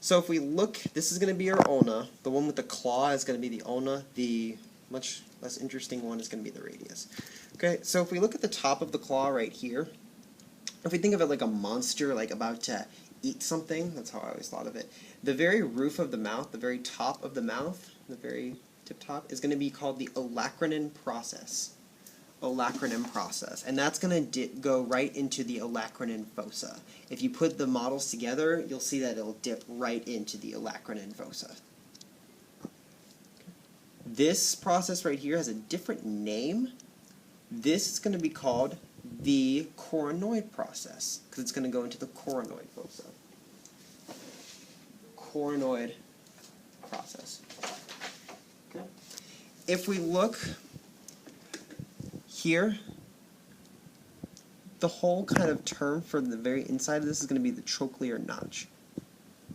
So if we look, this is going to be our ulna. The one with the claw is going to be the ulna. The much less interesting one is going to be the radius. Okay, so if we look at the top of the claw right here, if we think of it like a monster, like about to eat something, that's how I always thought of it. The very roof of the mouth, the very top of the mouth, the very tip top, is going to be called the olecranon process. Olecranon process, and that's going to go right into the olecranon fossa. If you put the models together, you'll see that it'll dip right into the olecranon fossa. This process right here has a different name. This is going to be called the coronoid process, because it's going to go into the coronoid fossa. Coronoid process. Okay. If we look here, the whole kind of term for the very inside of this is going to be the trochlear notch.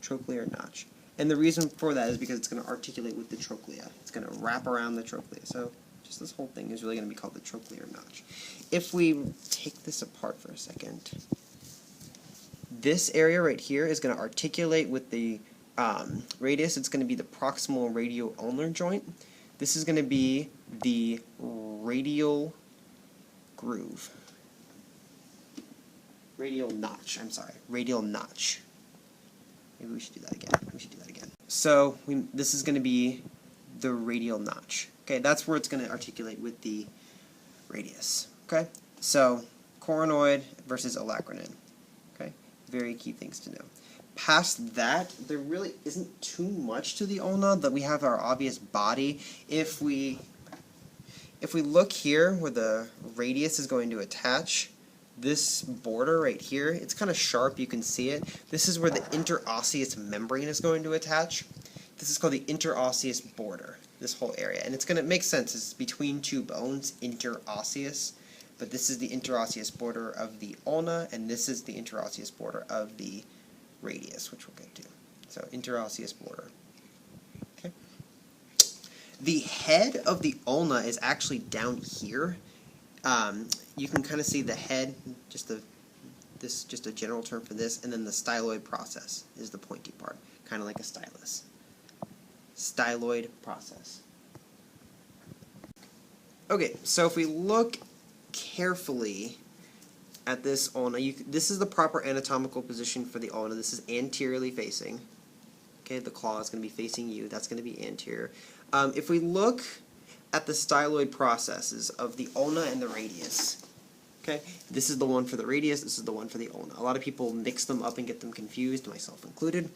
Trochlear notch. And the reason for that is because it's going to articulate with the trochlea. It's going to wrap around the trochlea. So just this whole thing is really going to be called the trochlear notch. If we take this apart for a second, this area right here is going to articulate with the radius. It's going to be the proximal radio-ulnar joint. This is going to be the radial groove. Radial notch, I'm sorry. Radial notch. Maybe we should do that again. So this is going to be the radial notch. Okay, that's where it's going to articulate with the radius. Okay, so coronoid versus olecranon. Okay, very key things to know. Past that, there really isn't too much to the ulna. That we have our obvious body. If we look here where the radius is going to attach, this border right here, it's kind of sharp, you can see it. This is where the interosseous membrane is going to attach. This is called the interosseous border, this whole area. And it's going to make sense, it's between two bones, interosseous. But this is the interosseous border of the ulna, and this is the interosseous border of the radius, which we'll get to. So interosseous border. Okay. The head of the ulna is actually down here. You can kind of see the head, just a general term for this, and then the styloid process is the pointy part, kind of like a stylus. Styloid process. Okay, so if we look carefully at this ulna, this is the proper anatomical position for the ulna. This is anteriorly facing. Okay, the claw is going to be facing you. That's going to be anterior. If we look at the styloid processes of the ulna and the radius, okay, this is the one for the radius, this is the one for the ulna. A lot of people mix them up and get them confused, myself included.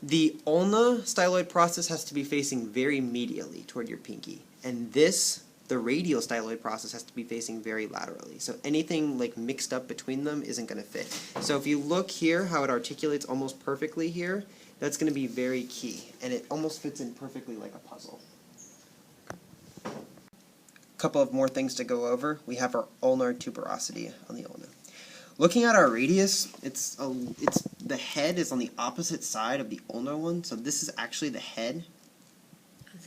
The ulna styloid process has to be facing very medially toward your pinky, and the radial styloid process has to be facing very laterally. So anything like mixed up between them isn't going to fit. So if you look here, how it articulates almost perfectly here, that's going to be very key, and it almost fits in perfectly like a puzzle. Couple of more things to go over. We have our ulnar tuberosity on the ulna. Looking at our radius, the head is on the opposite side of the ulnar one, so this is actually the head.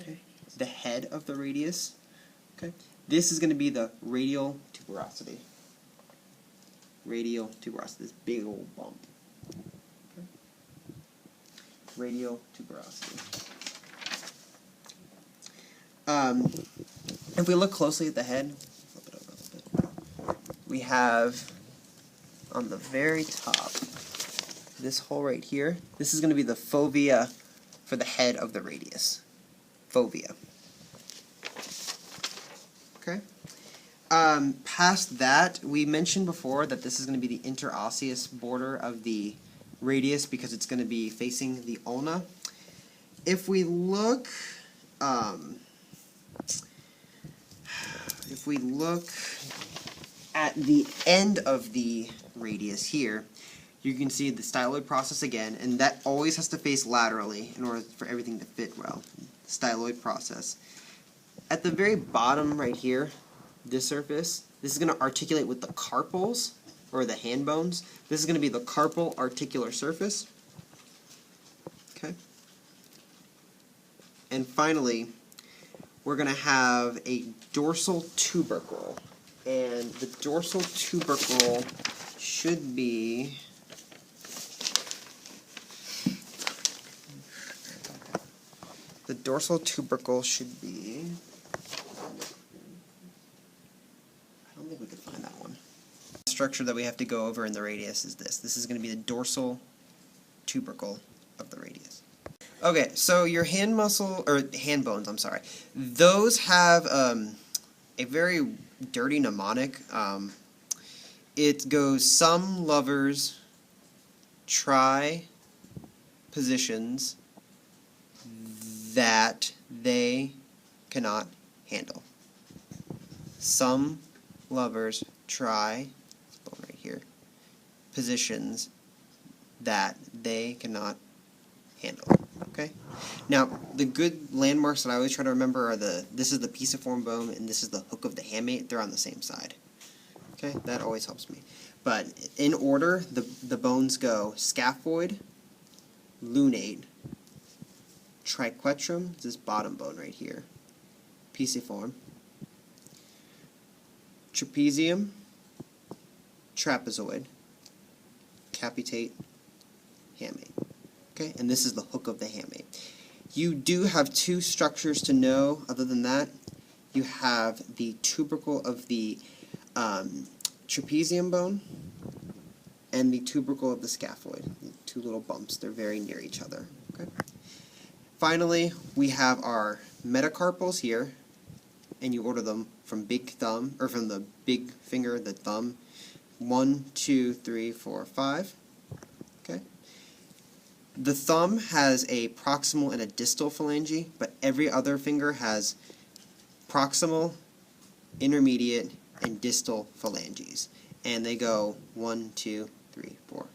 Okay. The head of the radius. Okay. This is going to be the radial tuberosity. Radial tuberosity, this big old bump. Okay. Radial tuberosity. If we look closely at the head, flip it over a little bit, we have on the very top, this hole right here, this is going to be the fovea for the head of the radius. Fovea. Okay. Past that, we mentioned before that this is going to be the interosseous border of the radius because it's going to be facing the ulna. If we look at the end of the radius here, you can see the styloid process again, and that always has to face laterally in order for everything to fit well. Styloid process. At the very bottom right here, this surface, this is going to articulate with the carpals, or the hand bones. This is going to be the carpal articular surface. Okay. And finally, we're going to have a dorsal tubercle. And the dorsal tubercle should be The dorsal tubercle should be... I don't think we could find that one. The structure that we have to go over in the radius is this. This is going to be the dorsal tubercle of the radius. Okay, so your hand muscle, or hand bones, I'm sorry, those have a very dirty mnemonic. It goes some lovers try positions that they cannot handle. Some lovers try, bone right here, positions that they cannot handle. Okay? Now, the good landmarks that I always try to remember are this is the pisiform bone and this is the hook of the hamate. They're on the same side. Okay? That always helps me. But in order, the bones go scaphoid, lunate, triquetrum, this bottom bone right here, pisiform, trapezium, trapezoid, capitate, hamate. Okay, and this is the hook of the hamate. You do have two structures to know. Other than that, you have the tubercle of the trapezium bone and the tubercle of the scaphoid. Two little bumps. They're very near each other. Okay. Finally, we have our metacarpals here, and you order them from big thumb, or from the big finger, the thumb. 1, 2, 3, 4, 5. Okay. The thumb has a proximal and a distal phalange, but every other finger has proximal, intermediate, and distal phalanges. And they go 1, 2, 3, 4,